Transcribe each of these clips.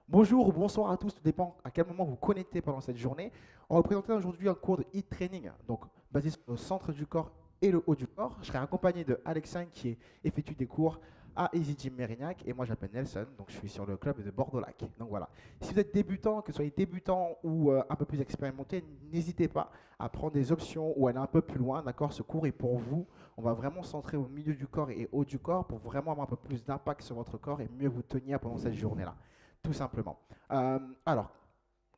Bonjour ou bonsoir à tous, tout dépend à quel moment vous connectez pendant cette journée. On va vous présenter aujourd'hui un cours de HIIT Training, donc basé sur le centre du corps et le haut du corps. Je serai accompagné de Alexandre qui effectue des cours à Easy Gym Mérignac et moi j'appelle Nelson, donc je suis sur le club de Bordeaux-Lac. Donc voilà, si vous êtes débutant, que vous soyez débutant ou un peu plus expérimenté, n'hésitez pas à prendre des options ou aller un peu plus loin, d'accord? Ce cours est pour vous. On va vraiment centrer au milieu du corps et haut du corps pour vraiment avoir un peu plus d'impact sur votre corps et mieux vous tenir pendant cette journée-là. Tout simplement. Alors,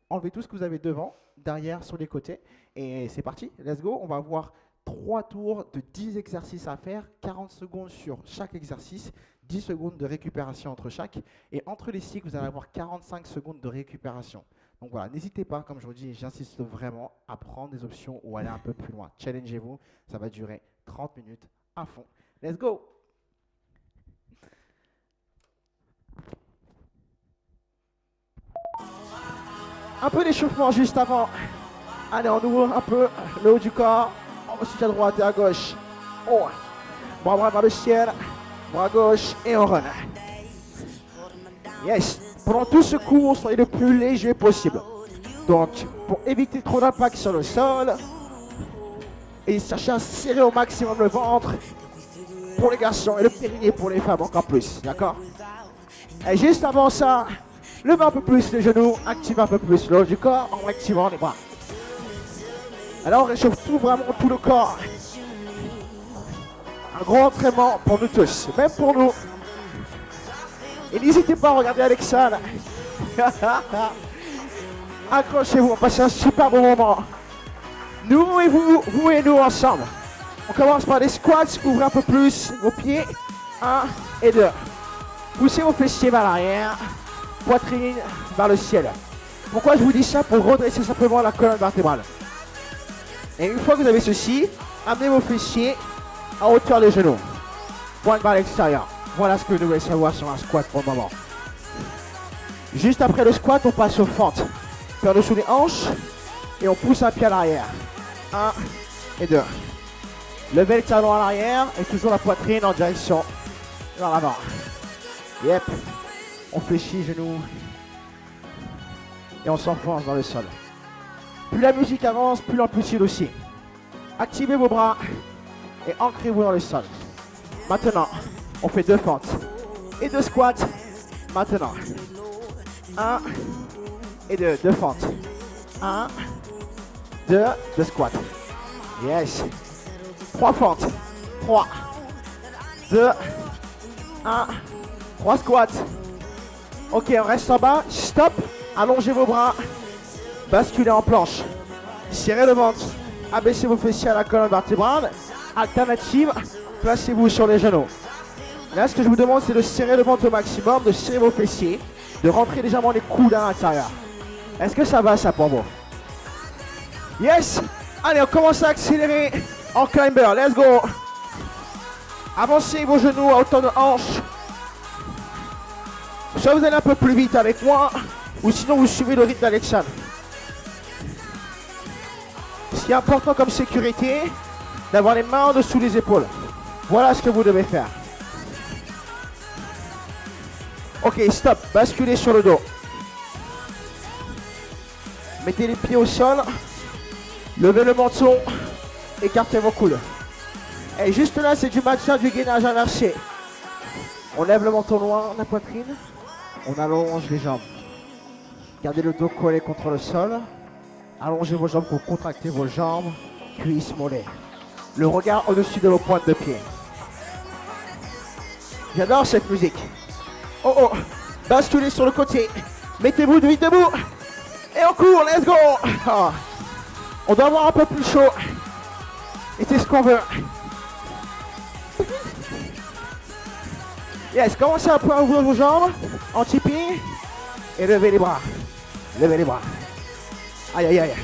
enlevez tout ce que vous avez devant, derrière, sur les côtés. Et c'est parti, let's go. On va avoir 3 tours de 10 exercices à faire, 40 secondes sur chaque exercice, 10 secondes de récupération entre chaque. Et entre les cycles, vous allez avoir 45 secondes de récupération. Donc voilà, n'hésitez pas, comme je vous dis, j'insiste vraiment à prendre des options ou aller un peu plus loin. Challengez-vous, ça va durer 30 minutes à fond. Let's go! Un peu d'échauffement juste avant. Allez, on ouvre un peu le haut du corps. Ensuite à droite et à gauche. Oh. Bras droit vers le ciel. Bras gauche et on run. Yes. Pendant tout ce cours, soyez le plus léger possible. Donc, pour éviter trop d'impact sur le sol, et cherchez à serrer au maximum le ventre pour les garçons et le périnée pour les femmes encore plus. D'accord? Et juste avant ça, levez un peu plus les genoux, activez un peu plus le haut du corps en activant les bras. Alors on réchauffe vraiment tout le corps. Un gros entraînement pour nous tous, même pour nous. Et n'hésitez pas à regarder Alexandre. Accrochez-vous, on passe un super bon moment. Nous et vous, vous et nous ensemble. On commence par les squats, ouvrez un peu plus vos pieds. 1 et 2. Poussez vos fessiers vers l'arrière. Poitrine vers le ciel. Pourquoi je vous dis ça? Pour redresser simplement la colonne vertébrale. Et une fois que vous avez ceci, amenez vos fessiers à hauteur des genoux. Pointe vers l'extérieur. Voilà ce que vous devez savoir sur un squat pour le moment. Juste après le squat, on passe aux fentes. Faire dessous les hanches et on pousse un pied à l'arrière. 1 et 2. Levez le talon à l'arrière et toujours la poitrine en direction vers l'avant. Yep. On fléchit genoux et on s'enfonce dans le sol. Plus la musique avance, plus l'amplitude aussi. Activez vos bras et ancrez-vous dans le sol. Maintenant, on fait 2 fentes et 2 squats. Maintenant, 1 et 2, 2 fentes. 1, 2, 2 squats. Yes. 3 fentes. 3, 2, 1, 3 squats. Ok, on reste en bas. Stop. Allongez vos bras. Basculez en planche. Serrez le ventre. Abaissez vos fessiers à la colonne vertébrale. Alternative, placez-vous sur les genoux. Là, ce que je vous demande, c'est de serrer le ventre au maximum, de serrer vos fessiers, de rentrer légèrement les coudes à l'intérieur. Est-ce que ça va, ça, pour vous? Yes. Allez, on commence à accélérer en climber. Let's go. Avancez vos genoux à hauteur de hanche. Soit vous allez un peu plus vite avec moi, ou sinon vous suivez le rythme d'Alexandre. Ce qui est important comme sécurité, d'avoir les mains en dessous des épaules. Voilà ce que vous devez faire. Ok, stop. Basculez sur le dos. Mettez les pieds au sol. Levez le menton. Écartez vos coudes. Et juste là, c'est du maintien du gainage inversé. On lève le menton loin, la poitrine. On allonge les jambes. Gardez le dos collé contre le sol. Allongez vos jambes pour contracter vos jambes, cuisses, mollets. Le regard au-dessus de vos pointes de pied. J'adore cette musique. Oh oh, basculez sur le côté. Mettez-vous vite debout. Et on court, let's go. Oh. On doit avoir un peu plus chaud. Et c'est ce qu'on veut. Yes, commencez à pouvoir ouvrir vos jambes en tipi. Et levez les bras. Levez les bras. Aïe, aïe, aïe.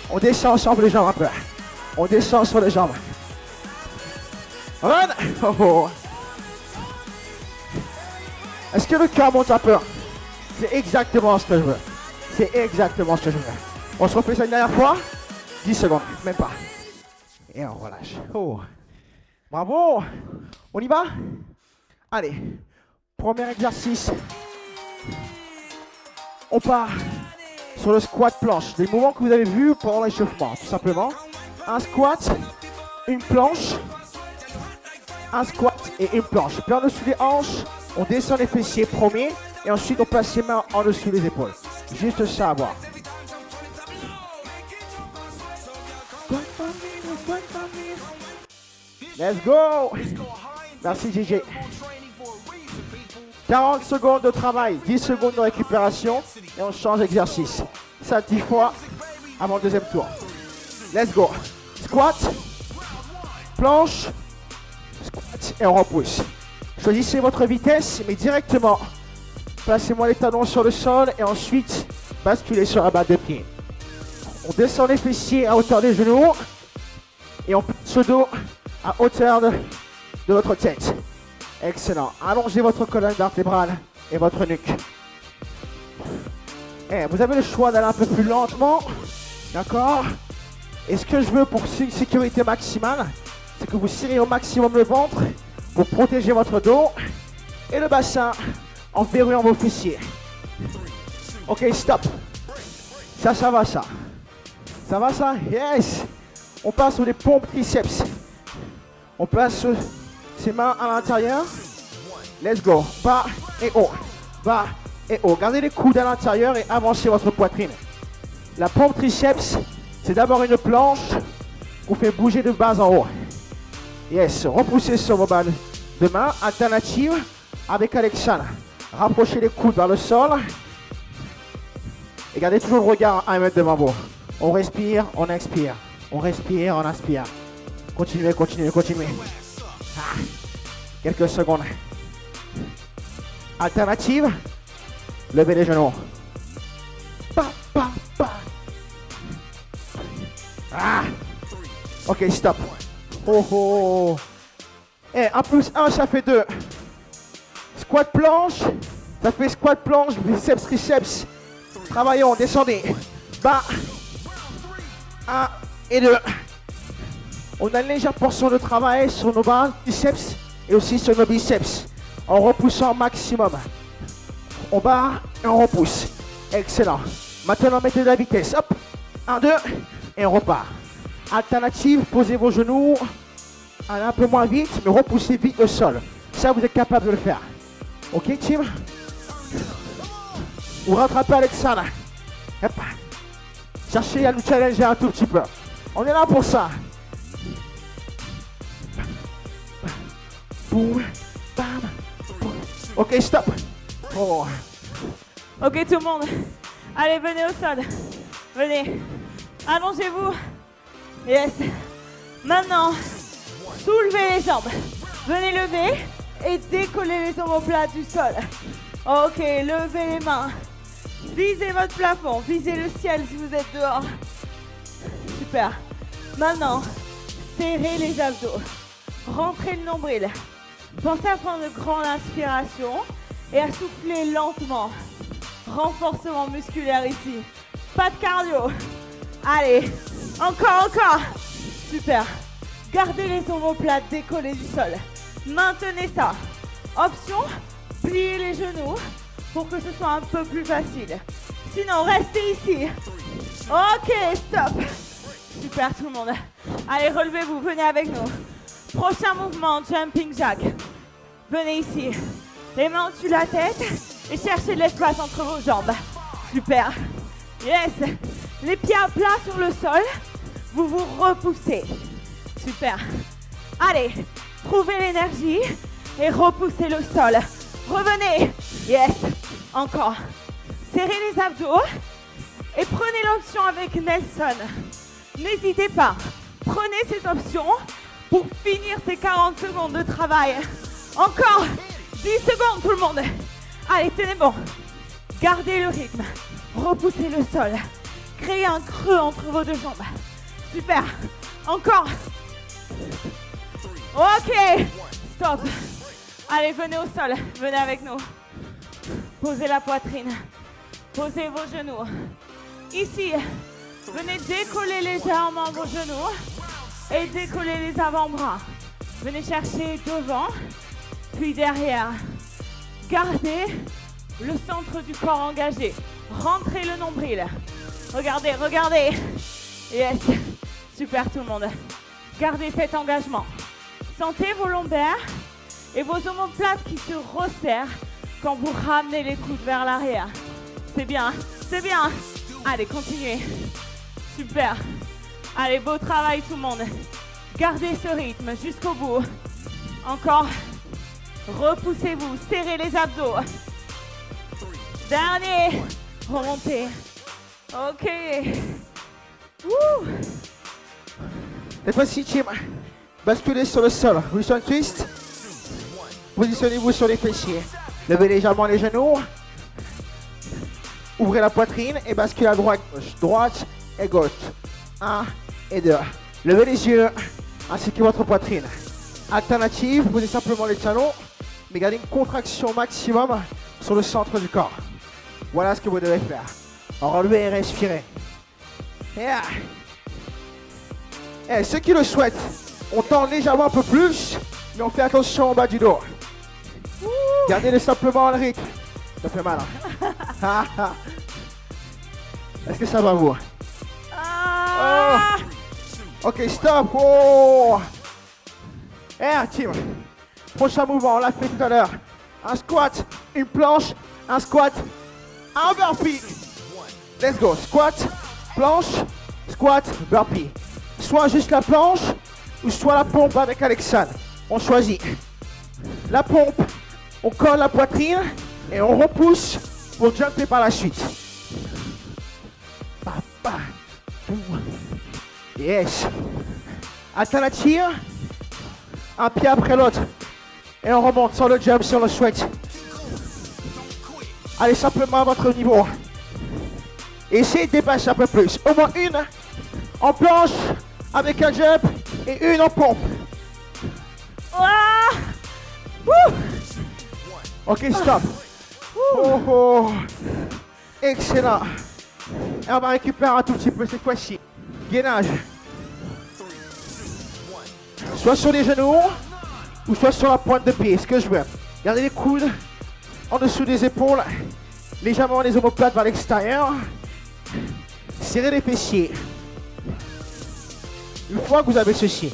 On descend ensemble les jambes un peu. On descend sur les jambes. Run. Oh, oh. Est-ce que le cœur monte un peu? C'est exactement ce que je veux. C'est exactement ce que je veux. On se refait ça une dernière fois. 10 secondes, même pas. Et on relâche. Oh. Bravo. On y va? Allez. Premier exercice. On part sur le squat planche. Des mouvements que vous avez vus pendant l'échauffement, tout simplement. Un squat, une planche, un squat et une planche. Puis en dessous des hanches, on descend les fessiers premier et ensuite on place les mains en dessous des épaules. Juste ça à voir. Let's go! Merci JJ. 40 secondes de travail, 10 secondes de récupération et on change d'exercice. Ça 10 fois avant le deuxième tour. Let's go. Squat, planche, squat et on repousse. Choisissez votre vitesse, mais directement. Placez-moi les talons sur le sol et ensuite basculez sur la batte de pied. On descend les fessiers à hauteur des genoux et on place le dos à hauteur de votre tête. Excellent. Allongez votre colonne vertébrale et votre nuque. Et vous avez le choix d'aller un peu plus lentement. D'accord? Et ce que je veux pour une sécurité maximale, c'est que vous serrez au maximum le ventre pour protéger votre dos et le bassin en verrouillant vos fessiers. Ok, stop. Ça va ça. Ça va ça? Yes. On passe sur les pompes triceps. On place ses mains à l'intérieur. Let's go. Bas et haut. Bas et haut. Gardez les coudes à l'intérieur et avancez votre poitrine. La pompe triceps, c'est d'abord une planche qu'on fait bouger de bas en haut. Yes. Repoussez sur vos balles de main. Alternative avec Alexandre. Rapprochez les coudes vers le sol. Et gardez toujours le regard à 1 mètre devant vous. On respire, on expire. On respire, on inspire. Continuez, continuez, continuez. Ah, quelques secondes. Alternative. Levez les genoux. Pa, pa, pa. Ah. Ok, stop. Oh, oh. Et 1 plus 1, ça fait 2. Squat planche. Ça fait squat planche, biceps, triceps. Travaillons, descendez. Bas. 1 et 2. On a une légère portion de travail sur nos bras, triceps et aussi sur nos biceps. En repoussant au maximum. On barre et on repousse. Excellent. Maintenant, mettez de la vitesse. Hop. 1, 2 et on repart. Alternative, posez vos genoux. Allez un peu moins vite, mais repoussez vite le sol. Ça, vous êtes capable de le faire. Ok, team? Vous rattrapez Alexandre. Hop. Cherchez à nous challenger un tout petit peu. On est là pour ça. Boum, bam, boum. Ok, stop. Oh. Ok, tout le monde. Allez, venez au sol. Venez. Allongez-vous. Yes. Maintenant, soulevez les jambes. Venez lever et décoller les omoplates du sol. Ok, levez les mains. Visez votre plafond. Visez le ciel si vous êtes dehors. Super. Maintenant, serrez les abdos. Rentrez le nombril. Pensez à prendre de grandes inspirations et à souffler lentement. Renforcement musculaire ici. Pas de cardio. Allez, encore, encore. Super. Gardez les omoplates décollés du sol. Maintenez ça. Option, pliez les genoux pour que ce soit un peu plus facile. Sinon, restez ici. Ok, stop. Super tout le monde. Allez, relevez-vous, venez avec nous. Prochain mouvement, jumping jack. Venez ici. Les mains au-dessus de la tête et cherchez de l'espace entre vos jambes. Super. Yes. Les pieds à plat sur le sol. Vous vous repoussez. Super. Allez, trouvez l'énergie et repoussez le sol. Revenez. Yes. Encore. Serrez les abdos et prenez l'option avec Nelson. N'hésitez pas. Prenez cette option pour finir ces 40 secondes de travail. Encore 10 secondes tout le monde. Allez, tenez bon. Gardez le rythme. Repoussez le sol. Créez un creux entre vos deux jambes. Super. Encore. Ok. Stop. Allez, venez au sol. Venez avec nous. Posez la poitrine. Posez vos genoux. Ici, venez décoller légèrement vos genoux et décoller les avant-bras. Venez chercher devant, puis derrière. Gardez le centre du corps engagé. Rentrez le nombril. Regardez, regardez. Yes. Super tout le monde. Gardez cet engagement. Sentez vos lombaires et vos omoplates qui se resserrent quand vous ramenez les coudes vers l'arrière. C'est bien, c'est bien. Allez, continuez. Super. Allez, beau travail tout le monde. Gardez ce rythme jusqu'au bout. Encore. Repoussez-vous, serrez les abdos. Dernier. Remontez. Ok. Wouh. Cette fois-ci, team, basculez sur le sol. Wilson twist. Positionnez-vous sur les fessiers. Levez légèrement les genoux. Ouvrez la poitrine et basculez à droite, gauche. Droite et gauche. 1 et 2. Levez les yeux ainsi que votre poitrine. Alternative, posez simplement les talons, mais gardez une contraction maximum sur le centre du corps. Voilà ce que vous devez faire. Relevez et respirez. Et ceux qui le souhaitent, on tend légèrement un peu plus, mais on fait attention au bas du dos. Gardez simplement le rythme. Ça fait mal. Hein. Est-ce que ça va vous? Oh. Ok, stop. Oh. Team. Prochain mouvement, on l'a fait tout à l'heure. Un squat, une planche, un squat, un burpee. Let's go. Squat, planche, squat, burpee. Soit juste la planche, ou soit la pompe avec Alexandre. On choisit. La pompe, on colle la poitrine et on repousse pour jumper par la suite. Yes. Alternative, un pied après l'autre. Et on remonte sur le jump, sur le sweat. Allez simplement à votre niveau. Essayez de dépasser un peu plus. Au moins une en planche avec un jump et une en pompe. Ok, stop. Oh. Excellent. Et on va récupérer un tout petit peu cette fois-ci. Gainage. Soit sur les genoux, ou soit sur la pointe de pied. Ce que je veux. Gardez les coudes en dessous des épaules. Légèrement les omoplates vers l'extérieur. Serrez les fessiers. Une fois que vous avez ceci,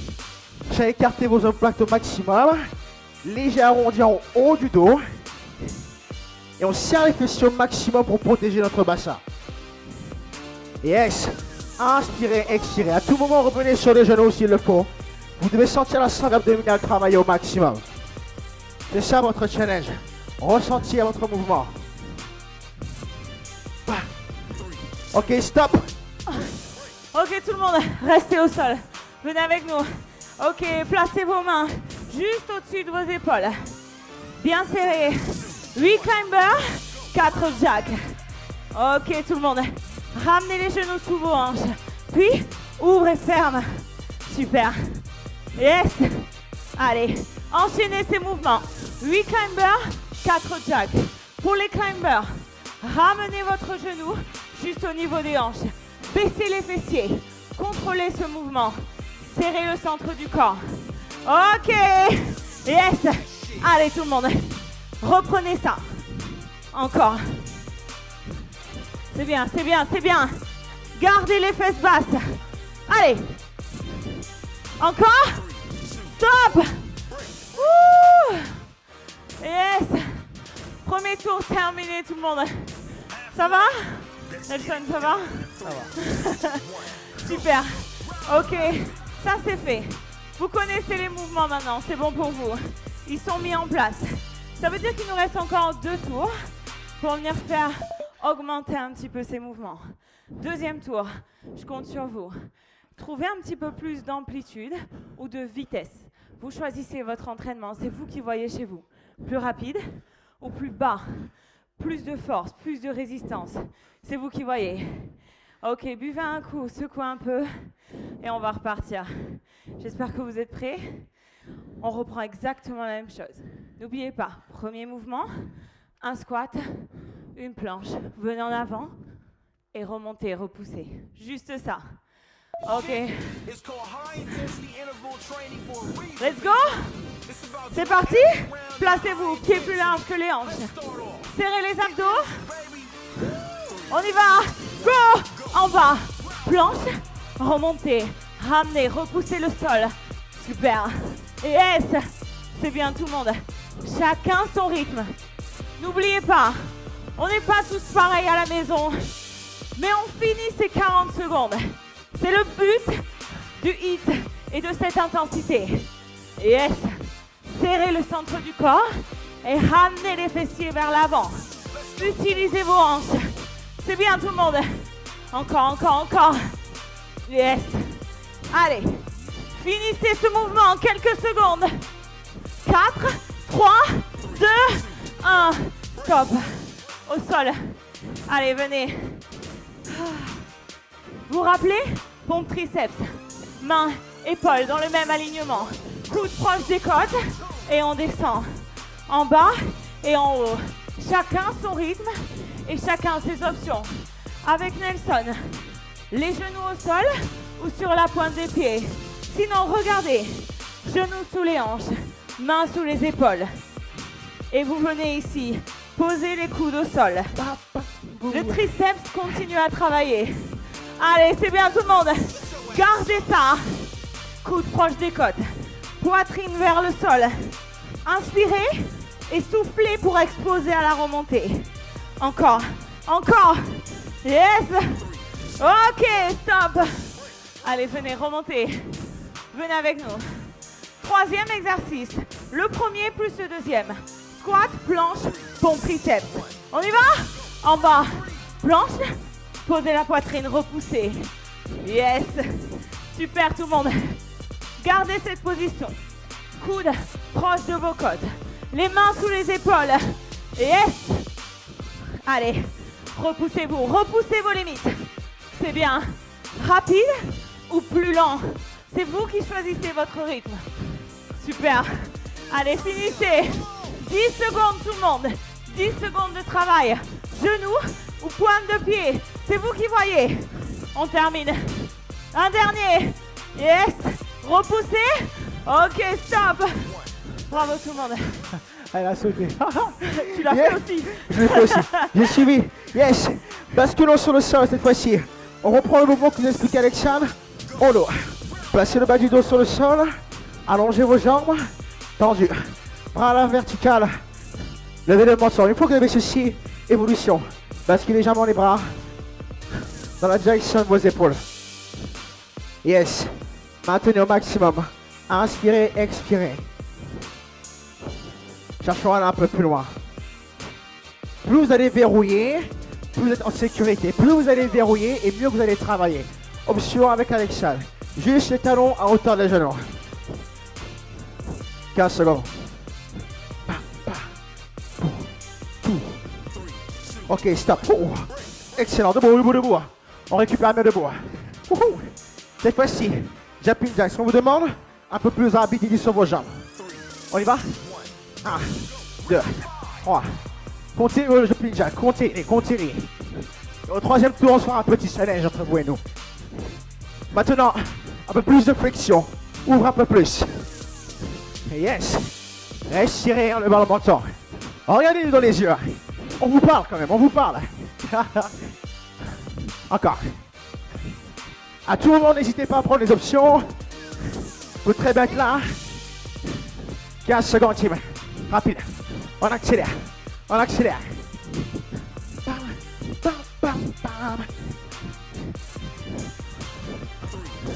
vous allez écarter vos omoplates au maximum. Léger arrondi en haut du dos. Et on serre les fessiers au maximum pour protéger notre bassin. Yes. Inspirez, expirez. À tout moment, revenez sur les genoux s'il le faut. Vous devez sentir la sangle abdominale travailler au maximum. C'est ça votre challenge. Ressenti à votre mouvement. Ok, stop. Ok, tout le monde, restez au sol. Venez avec nous. Ok, placez vos mains juste au-dessus de vos épaules. Bien serré. 8 climbers, 4 jacks. Ok, tout le monde. Ramenez les genoux sous vos hanches. Puis, ouvrez ferme. Super. Yes. Allez, enchaînez ces mouvements. 8 climbers, 4 jacks. Pour les climbers, ramenez votre genou juste au niveau des hanches. Baissez les fessiers. Contrôlez ce mouvement. Serrez le centre du corps. Ok. Yes. Allez, tout le monde. Reprenez ça. Encore. C'est bien, c'est bien, c'est bien. Gardez les fesses basses. Allez. Encore. Stop. Ouh. Yes. Premier tour terminé, tout le monde. Ça va? Nelson, ça va? Ça va. Super. Ok, ça c'est fait. Vous connaissez les mouvements maintenant, c'est bon pour vous. Ils sont mis en place. Ça veut dire qu'il nous reste encore 2 tours pour venir faire augmenter un petit peu ces mouvements. Deuxième tour, je compte sur vous. Trouvez un petit peu plus d'amplitude ou de vitesse. Vous choisissez votre entraînement, c'est vous qui voyez chez vous. Plus rapide ou plus bas. Plus de force, plus de résistance. C'est vous qui voyez. Ok, buvez un coup, secouez un peu et on va repartir. J'espère que vous êtes prêts. On reprend exactement la même chose. N'oubliez pas, premier mouvement, un squat, une planche. Venez en avant et remontez, repoussez. Juste ça. Ok. Let's go. C'est parti. Placez-vous, pieds plus larges que les hanches. Serrez les abdos. On y va. Go. En bas. Planche. Remontez. Ramenez. Repoussez le sol. Super. Et yes. C'est bien tout le monde. Chacun son rythme. N'oubliez pas, on n'est pas tous pareils à la maison. Mais on finit ces 40 secondes. C'est le but du hit et de cette intensité. Yes. Serrez le centre du corps et ramenez les fessiers vers l'avant. Utilisez vos hanches. C'est bien tout le monde. Encore, encore, encore. Yes. Allez. Finissez ce mouvement en quelques secondes. 4, 3, 2, 1. Stop. Au sol. Allez, venez. Vous rappelez? Pompe triceps. Mains, épaules dans le même alignement. Coudes proches des côtes. Et on descend. En bas et en haut. Chacun son rythme et chacun ses options. Avec Nelson, les genoux au sol ou sur la pointe des pieds. Sinon, regardez. Genoux sous les hanches. Mains sous les épaules. Et vous venez ici. Posez les coudes au sol. Le triceps continue à travailler. Allez, c'est bien tout le monde. Gardez ça. Coudes proches des côtes. Poitrine vers le sol. Inspirez et soufflez pour exploser à la remontée. Encore. Encore. Yes. Ok, stop. Allez, venez, remontez. Venez avec nous. Troisième exercice. Le premier plus le deuxième. Squat, planche, pompe triceps. On y va? En bas. Planche. Posez la poitrine, repoussez. Yes. Super tout le monde. Gardez cette position. Coudes proches de vos côtes. Les mains sous les épaules. Yes. Allez. Repoussez-vous. Repoussez vos limites. C'est bien. Rapide ou plus lent? C'est vous qui choisissez votre rythme. Super. Allez, finissez. 10 secondes tout le monde. 10 secondes de travail. Genoux ou pointe de pied. C'est vous qui voyez. On termine. Un dernier. Yes. Repoussez. Ok, stop. Bravo tout le monde. Elle a sauté. Tu l'as fait aussi. Je l'ai fait aussi. J'ai suivi. Yes. Basculons sur le sol cette fois-ci. On reprend le mouvement que nous explique Alexandre. Au dos. Placez le bas du dos sur le sol. Allongez vos jambes. Tendues. Bras à la verticale. Levez le menton. Une fois que vous avez ceci, évolution. Basculez légèrement les bras dans la direction de vos épaules. Yes. Maintenez au maximum. Inspirez, expirez. Cherchons à aller un peu plus loin. Plus vous allez verrouiller, plus vous êtes en sécurité. Plus vous allez verrouiller et mieux vous allez travailler. Option avec Alexandre. Juste les talons à hauteur des genoux. 15 secondes. Ok, stop. Excellent. Debout, debout, debout. On récupère mieux debout. Cette fois-ci, jumping jacks. On vous demande un peu plus de rapidité sur vos jambes. On y va? 1, 2, 3. Continuez le jumping jack. Continuez, continuez. Et au troisième tour, on se fera un petit challenge entre vous et nous. Maintenant, un peu plus de flexion. Ouvre un peu plus. Et yes. Respirez en levant le menton. Regardez-nous dans les yeux. On vous parle quand même, on vous parle. Encore. À tout moment, n'hésitez pas à prendre les options. Vous pouvez très bien être là. 15 secondes, team. Rapide. On accélère. On accélère. Bam, bam, bam, bam.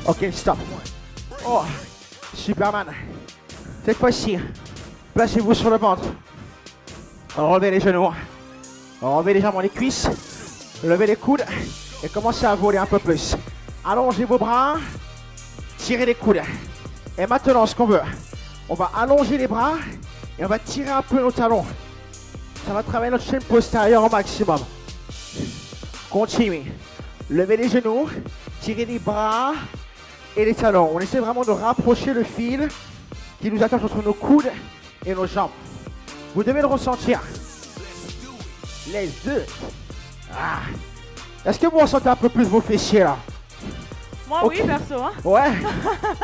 Ok, stop. Oh, Superman. Cette fois-ci, placez-vous sur le ventre. Relevez les genoux. Relevez légèrement les cuisses. Levez les coudes. Et commencez à voler un peu plus. Allongez vos bras. Tirez les coudes. Et maintenant, ce qu'on veut, on va allonger les bras. Et on va tirer un peu nos talons. Ça va travailler notre chaîne postérieure au maximum. Continuez. Levez les genoux. Tirez les bras et les talons. On essaie vraiment de rapprocher le fil qui nous attache entre nos coudes et nos jambes. Vous devez le ressentir. Les deux. Ah. Est-ce que vous ressentez un peu plus vos fessiers là? Moi Okay. oui, perso. Hein. Ouais.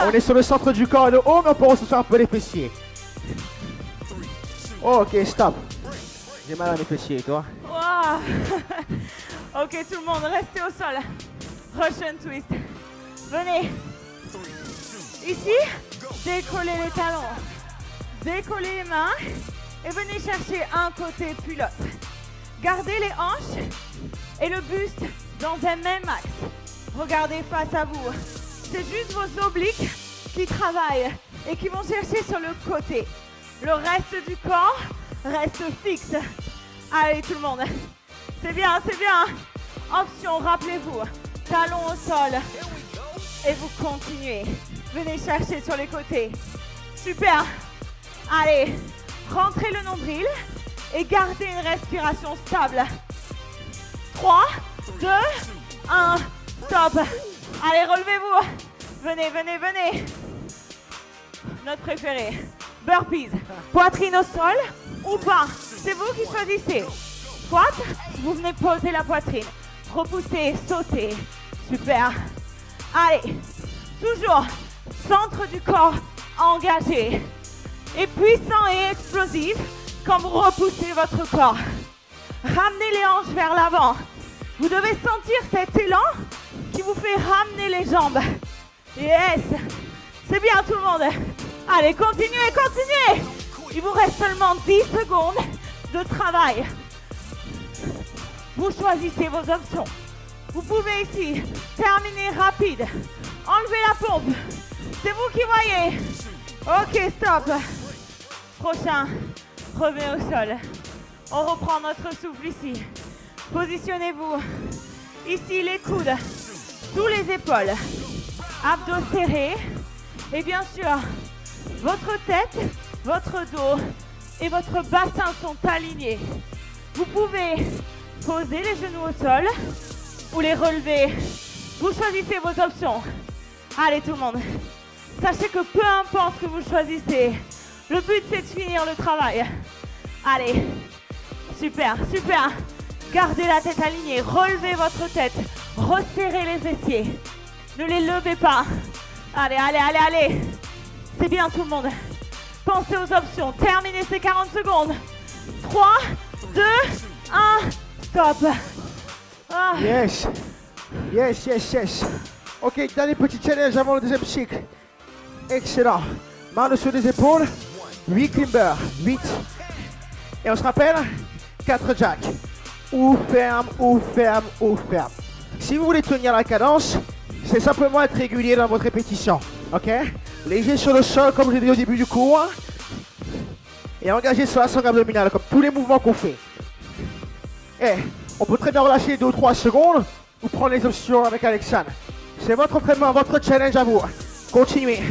On est sur le centre du corps et le haut, mais on peut ressentir un peu les fessiers. Oh, ok, stop. J'ai mal à mes fessiers, toi? Wow. Ok, tout le monde, restez au sol. Russian twist. Venez. Ici, décollez les talons. Décollez les mains. Et venez chercher un côté puis l'autre. Gardez les hanches et le buste dans un même axe. Regardez face à vous. C'est juste vos obliques qui travaillent et qui vont chercher sur le côté. Le reste du corps reste fixe. Allez tout le monde. C'est bien, c'est bien. Option, rappelez-vous. Talons au sol. Et vous continuez. Venez chercher sur les côtés. Super. Allez, rentrez le nombril et gardez une respiration stable. 3, 2, 1, stop. Allez, relevez-vous. Venez, venez, venez. Notre préféré. Burpees. Poitrine au sol ou pas. C'est vous qui choisissez. Squat, vous venez poser la poitrine. Repoussez, sautez. Super. Allez, toujours centre du corps engagé. Et puissant et explosif quand vous repoussez votre corps. Ramenez les hanches vers l'avant. Vous devez sentir cet élan qui vous fait ramener les jambes. Yes. C'est bien tout le monde. Allez, continuez, continuez. Il vous reste seulement 10 secondes de travail. Vous choisissez vos options. Vous pouvez ici terminer rapide. Enlevez la pompe. C'est vous qui voyez. Ok, stop. Prochain, revenez au sol. On reprend notre souffle ici. Positionnez-vous. Ici, les coudes sous les épaules. Abdos serrés. Et bien sûr, votre tête, votre dos et votre bassin sont alignés. Vous pouvez poser les genoux au sol ou les relever. Vous choisissez vos options. Allez tout le monde. Sachez que peu importe ce que vous choisissez, le but c'est de finir le travail. Allez. Super, super. Gardez la tête alignée. Relevez votre tête. Resserrez les fessiers. Ne les levez pas. Allez, allez, allez, allez. C'est bien tout le monde. Pensez aux options. Terminez ces 40 secondes. 3, 2, 1, stop. Ah. Yes. Yes, yes, yes. Ok, dernier petit challenge avant le deuxième cycle. Excellent. Main dessus les épaules. 8 climbers. 8. Et on se rappelle 4 jacks. Ou ferme, ou ferme, ou ferme. Si vous voulez tenir la cadence, c'est simplement être régulier dans votre répétition. Ok? Léger sur le sol, comme je l'ai dit au début du cours. Et engagé sur la sangle abdominale, comme tous les mouvements qu'on fait. Et on peut très bien relâcher 2 ou 3 secondes ou prendre les options avec Alexandre. C'est votre entraînement, votre challenge à vous. Continuez.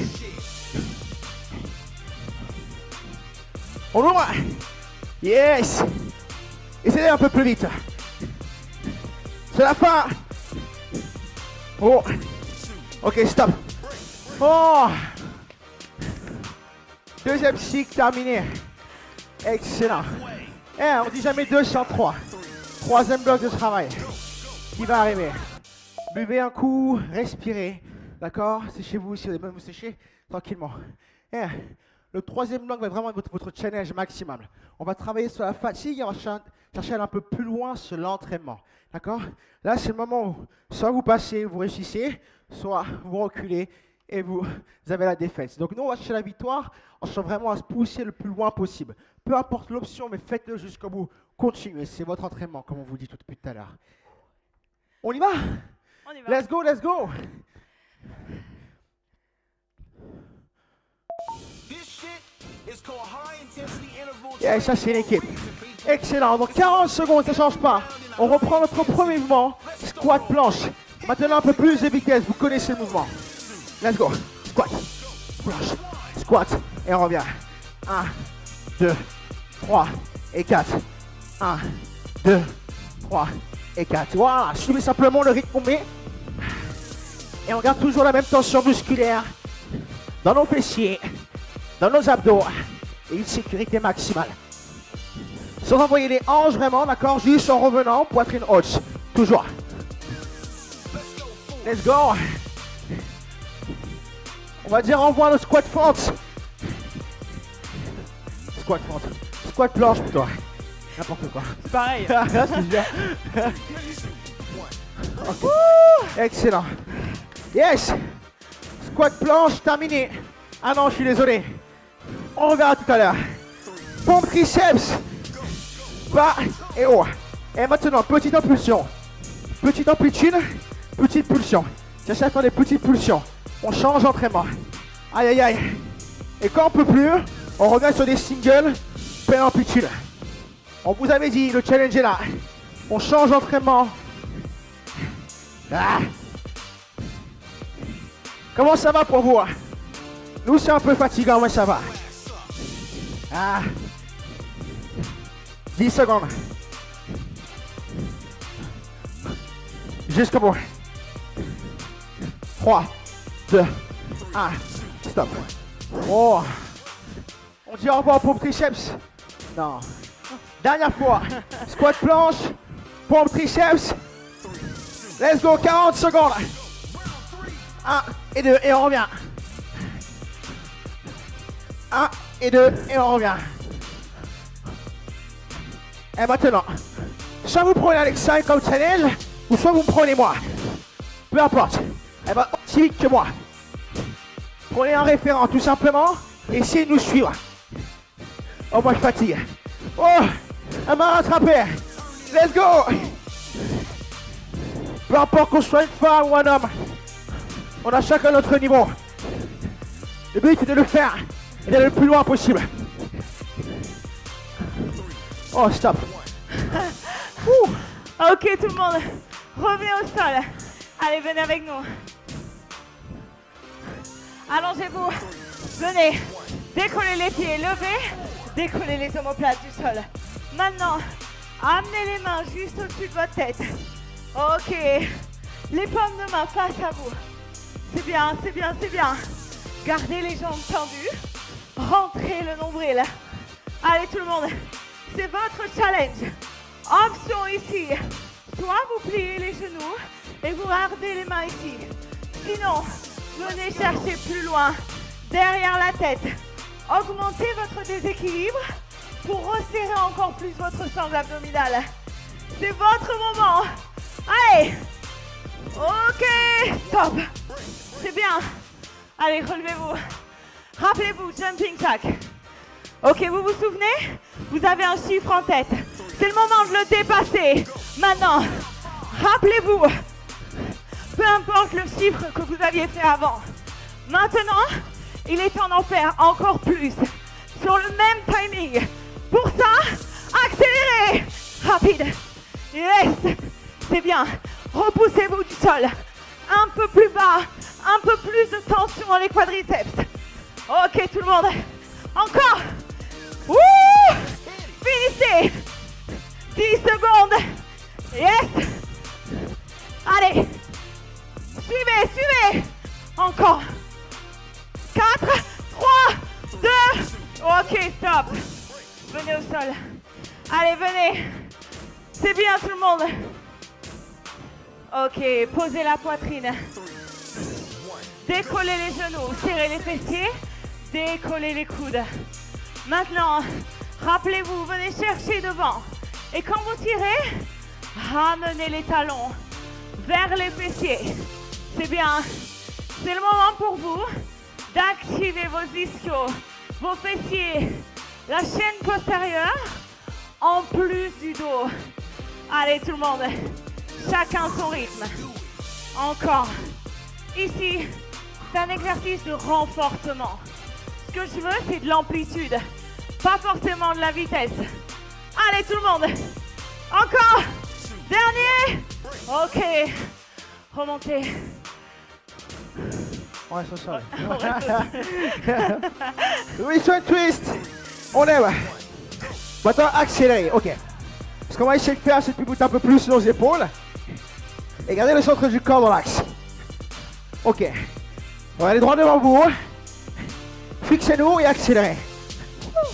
On ouvre. Yes. Essayez un peu plus vite. C'est la fin. Oh. Ok, stop. Oh. Deuxième cycle terminé. Excellent. On dit jamais 2 sans 3. Troisième bloc de travail qui va arriver. Buvez un coup, respirez. D'accord? Séchez-vous si vous avez besoin de vous sécher tranquillement. Le troisième bloc va vraiment être votre challenge maximal. On va travailler sur la fatigue et on va chercher à aller un peu plus loin sur l'entraînement. D'accord? Là, c'est le moment où soit vous passez, vous réussissez, soit vous reculez et vous avez la défaite. Donc nous, on va chercher la victoire en cherchant vraiment à se pousser le plus loin possible. Peu importe l'option, mais faites-le jusqu'au bout. Continuez, c'est votre entraînement, comme on vous dit depuis tout à l'heure. On y va? On y va. Let's go, let's go! Yeah, ça c'est une équipe. Excellent, donc 40 secondes, ça ne change pas. On reprend notre premier mouvement, squat planche. Maintenant un peu plus de vitesse, vous connaissez le mouvement. Let's go, squat, planche, squat, et on revient. 1, 2, 3 et 4. 1, 2, 3 et 4. Voilà, suivez simplement le rythme qu'on met. Et on garde toujours la même tension musculaire dans nos fessiers, dans nos abdos. Et une sécurité maximale. Sans envoyer les hanches vraiment, d'accord? Juste en revenant, poitrine haute. Toujours. Let's go. On va dire au revoir le squat fente. Squat fente. Squat planche plutôt. N'importe quoi. C'est pareil. Okay. Excellent. Yes. Squat planche terminé. Ah non, je suis désolé. On reverra tout à l'heure. Pompe triceps. Bas et haut. Et maintenant, petite impulsion. Petite amplitude, petite pulsion. Cherchez à faire des petites pulsions. On change d'entraînement. Aïe aïe aïe. Et quand on peut plus, on revient sur des singles, pleine amplitude. On vous avait dit, le challenge est là. On change d'entraînement. Ah. Comment ça va pour vous? Nous, c'est un peu fatigant, mais ça va. Ah. 10 secondes. Jusqu'au bout. 3, 2, 1. Stop. Oh. On dit au revoir pour triceps. Non. Dernière fois. Squat planche. Pompe triceps. Let's go. 40 secondes. 1 et 2 et on revient. 1 et 2 et on revient. Et maintenant, soit vous prenez Alexa comme challenge, ou soit vous me prenez moi. Peu importe. Elle va aussi vite que moi. Prenez un référent tout simplement et essayez de nous suivre. Oh, moi je fatigue. Oh, elle m'a rattrapé. Let's go. Peu importe qu'on soit une femme ou un homme, on a chacun notre niveau. Le but est de le faire et d'aller le plus loin possible. Oh, stop. Ok, tout le monde, revenez au sol. Allez, venez avec nous. Allongez-vous. Venez. Décollez les pieds, levez. Décollez les omoplates du sol. Maintenant, amenez les mains juste au-dessus de votre tête. Ok. Les paumes de main face à vous. C'est bien, c'est bien, c'est bien. Gardez les jambes tendues. Rentrez le nombril. Allez, tout le monde. C'est votre challenge. Option ici. Soit vous pliez les genoux et vous gardez les mains ici. Sinon, venez chercher plus loin, derrière la tête. Augmentez votre déséquilibre pour resserrer encore plus votre sangle abdominale. C'est votre moment. Allez. Ok, stop. C'est bien. Allez, relevez-vous. Rappelez-vous, jumping jack. Ok, vous vous souvenez? Vous avez un chiffre en tête. C'est le moment de le dépasser. Maintenant, rappelez-vous, peu importe le chiffre que vous aviez fait avant. Maintenant, il est temps d'en faire encore plus. Sur le même timing. Pour ça, accélérez. Rapide. Yes. C'est bien. Repoussez-vous du sol. Un peu plus bas. Un peu plus de tension dans les quadriceps. Ok, tout le monde. Encore. Wouh! Finissez. 10 secondes. Yes. Allez. Suivez, suivez. Encore. 4, 3, 2. Ok, stop. Venez au sol. Allez, venez. C'est bien tout le monde. Ok, posez la poitrine. Décollez les genoux, serrez les fessiers. Décollez les coudes. Maintenant, rappelez-vous, venez chercher devant. Et quand vous tirez, ramenez les talons vers les fessiers. C'est bien. C'est le moment pour vous d'activer vos ischios, vos fessiers, la chaîne postérieure, en plus du dos. Allez tout le monde, chacun son rythme. Encore. Ici, c'est un exercice de renforcement. Ce que je veux, c'est de l'amplitude, pas forcément de la vitesse. Allez tout le monde. Encore. Dernier. Ok. Remontez. On reste au sol. Wrist twist. On aime. Maintenant, accélérez. Ok. Ce qu'on va essayer de faire, c'est de pivoter un peu plus nos épaules. Et gardez le centre du corps dans l'axe. Ok. On va aller droit devant vous. Fixez-nous et accélérez.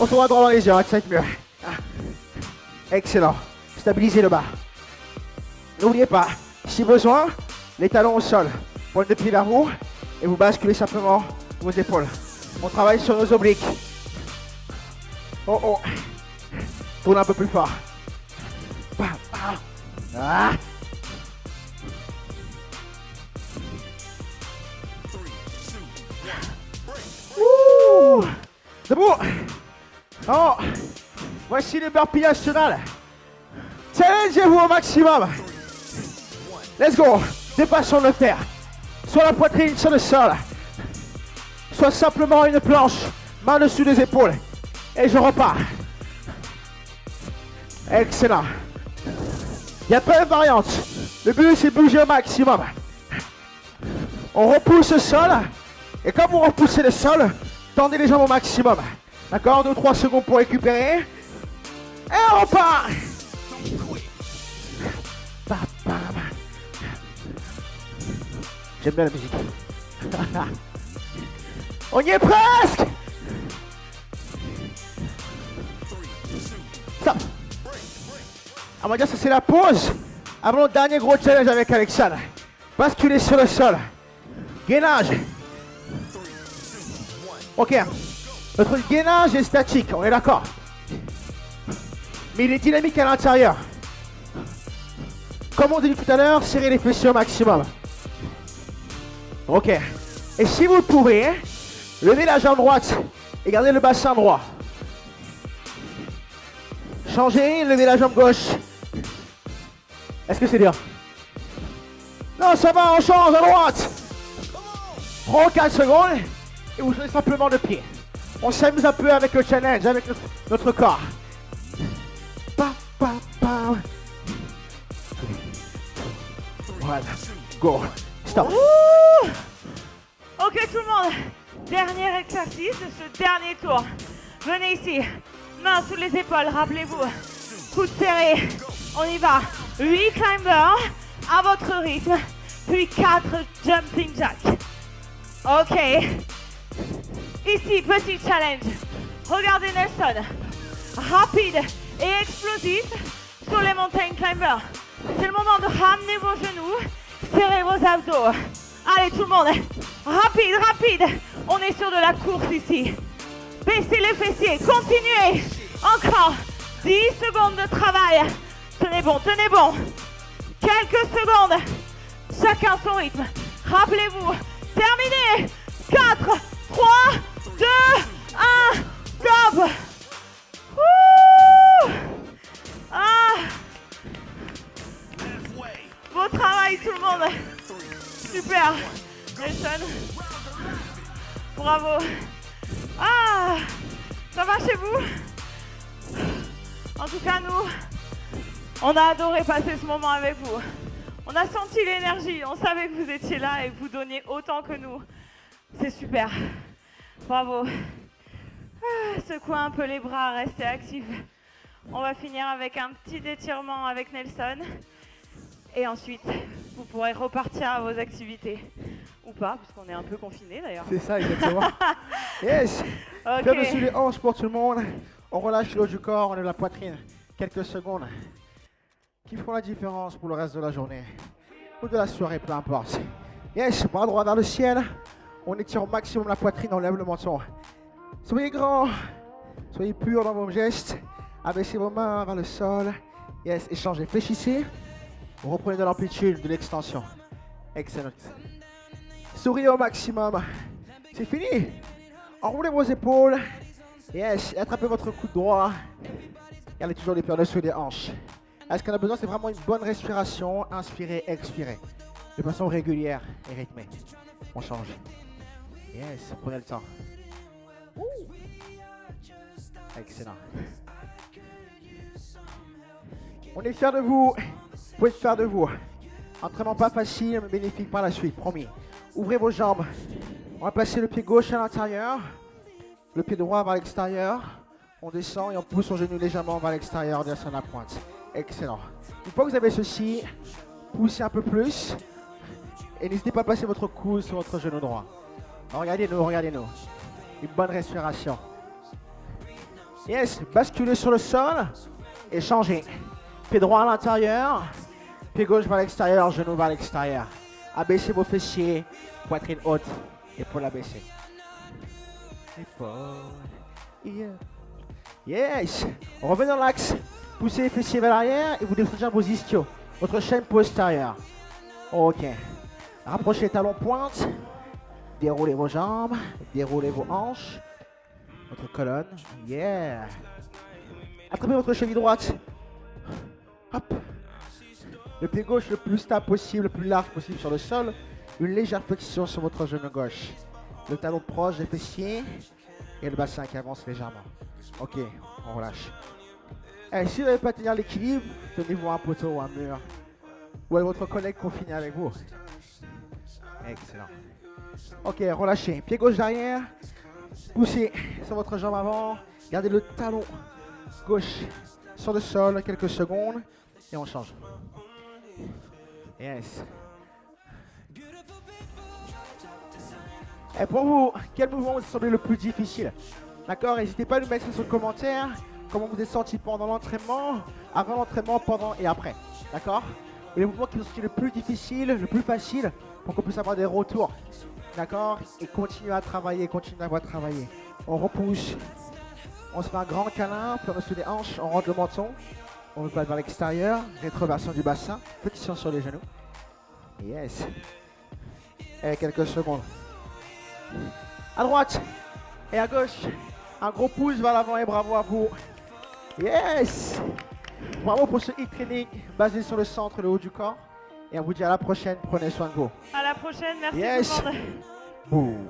On se voit droit dans les yeux, ça va être mieux. Excellent. Stabilisez le bas. N'oubliez pas, si besoin, les talons au sol. Pointe de pied vers vous et vous basculez simplement vos épaules. On travaille sur nos obliques. Oh oh. Tourne un peu plus fort. Ah. Oh, voici le burpee national. Challengez-vous au maximum. Let's go. Deux façons de le faire. Soit la poitrine sur le sol, soit simplement une planche, main dessus les épaules. Et je repars. Excellent. Il n'y a pas de variante. Le but, c'est de bouger au maximum. On repousse le sol. Et quand vous repoussez le sol, tendez les jambes au maximum. D'accord, 2 ou 3 secondes pour récupérer. Et on repart. J'aime bien la musique. On y est presque. Stop. On va dire que c'est la pause avant le dernier gros challenge avec Alexandre. Basculer sur le sol. Gainage. Ok. Notre gainage est statique, on est d'accord. Mais il est dynamique à l'intérieur. Comme on dit tout à l'heure, serrez les fessiers au maximum. Ok. Et si vous le pouvez, levez la jambe droite et gardez le bassin droit. Changez, levez la jambe gauche. Est-ce que c'est dur? Non, ça va, on change à droite. 3 ou 4 secondes et vous changez simplement de pied. On s'amuse un peu avec le challenge, avec notre corps. Voilà, go, stop. Ouh. Ok tout le monde, dernier exercice de ce dernier tour. Venez ici, mains sous les épaules, rappelez-vous. Coude serré, on y va. 8 climbers à votre rythme, puis 4 jumping jacks. Ok. Ici, petit challenge. Regardez Nelson. Rapide et explosif sur les mountain climbers. C'est le moment de ramener vos genoux, serrer vos abdos. Allez tout le monde, rapide, rapide. On est sur de la course ici. Baissez les fessiers, continuez. Encore 10 secondes de travail. Tenez bon, tenez bon. Quelques secondes. Chacun son rythme. Rappelez-vous, terminé. 4, 3, 2, 1, stop. Ouh. Ah. Beau travail tout le monde. Super. Nelson. Bravo. Ah. Ça va chez vous? En tout cas, nous, on a adoré passer ce moment avec vous. On a senti l'énergie. On savait que vous étiez là et que vous donniez autant que nous. C'est super. Bravo. Ah, secouez un peu les bras, restez actifs. On va finir avec un petit étirement avec Nelson. Et ensuite, vous pourrez repartir à vos activités. Ou pas, puisqu'on est un peu confinés d'ailleurs. C'est ça, exactement. Yes. Ok. Bien dessus les hanches pour tout le monde. On relâche le haut du corps, on lève la poitrine. Quelques secondes qui font la différence pour le reste de la journée. Ou de la soirée, peu importe. Yes, bras droit vers le ciel. On étire au maximum la poitrine, on lève le menton. Soyez grand, soyez pur dans vos gestes. Abaissez vos mains vers le sol. Yes, échangez, fléchissez. Vous reprenez de l'amplitude, de l'extension. Excellent. Souriez au maximum. C'est fini. Enroulez vos épaules. Yes, et attrapez votre coude droit. Gardez toujours les pieds en dessous des hanches. Ce qu'on a besoin, c'est vraiment une bonne respiration. Inspirez, expirez. De façon régulière et rythmée. On change. Yes, prenez le temps. Excellent. On est fiers de vous. Vous pouvez être fiers de vous. Entraînement pas facile, mais bénéfique par la suite, promis. Ouvrez vos jambes. On va placer le pied gauche à l'intérieur. Le pied droit vers l'extérieur. On descend et on pousse son genou légèrement vers l'extérieur, en direction de la pointe. Excellent. Une fois que vous avez ceci, poussez un peu plus. Et n'hésitez pas à placer votre coude sur votre genou droit. Regardez-nous, regardez-nous. Une bonne respiration. Yes, basculez sur le sol et changez. Pied droit à l'intérieur, pied gauche vers l'extérieur, genou vers l'extérieur. Abaissez vos fessiers, poitrine haute, épaules abaissées. Épaules. Yeah. Yes. On revient dans l'axe. Poussez les fessiers vers l'arrière et vous défendez vos ischios. Votre chaîne postérieure. Ok. Rapprochez les talons pointe. Déroulez vos jambes. Déroulez vos hanches. votre colonne. Yeah. Attrapez votre cheville droite. Hop. Le pied gauche le plus stable possible, le plus large possible sur le sol. Une légère flexion sur votre genou gauche. Le talon proche des fessiers et le bassin qui avance légèrement. Ok, on relâche. Et si vous n'avez pas tenir l'équilibre, tenez-vous à un poteau ou un mur. Ou à votre collègue confiné avec vous. Excellent. Ok, relâchez. Pied gauche derrière. Poussez sur votre jambe avant. Gardez le talon gauche sur le sol quelques secondes. Et on change. Yes. Et pour vous, quel mouvement vous semblez le plus difficile? D'accord, n'hésitez pas à nous mettre sur le commentaire comment vous êtes senti pendant l'entraînement, avant l'entraînement, pendant et après. D'accord? Les mouvements qui vous sont le plus difficiles, le plus facile, pour qu'on puisse avoir des retours. D'accord? Et continuez à travailler, continuez à travailler. On repousse, on se fait un grand câlin, puis on se fait des hanches, on rentre le menton, on va vers l'extérieur, rétroversion du bassin, flexion sur les genoux. Yes. Et quelques secondes. À droite et à gauche. Un gros pouce vers l'avant et bravo à vous. Yes! Bravo pour ce hit training basé sur le centre et le haut du corps. Et on vous dit à la prochaine. Prenez soin de vous. À la prochaine. Merci yes. tout le monde. Boum.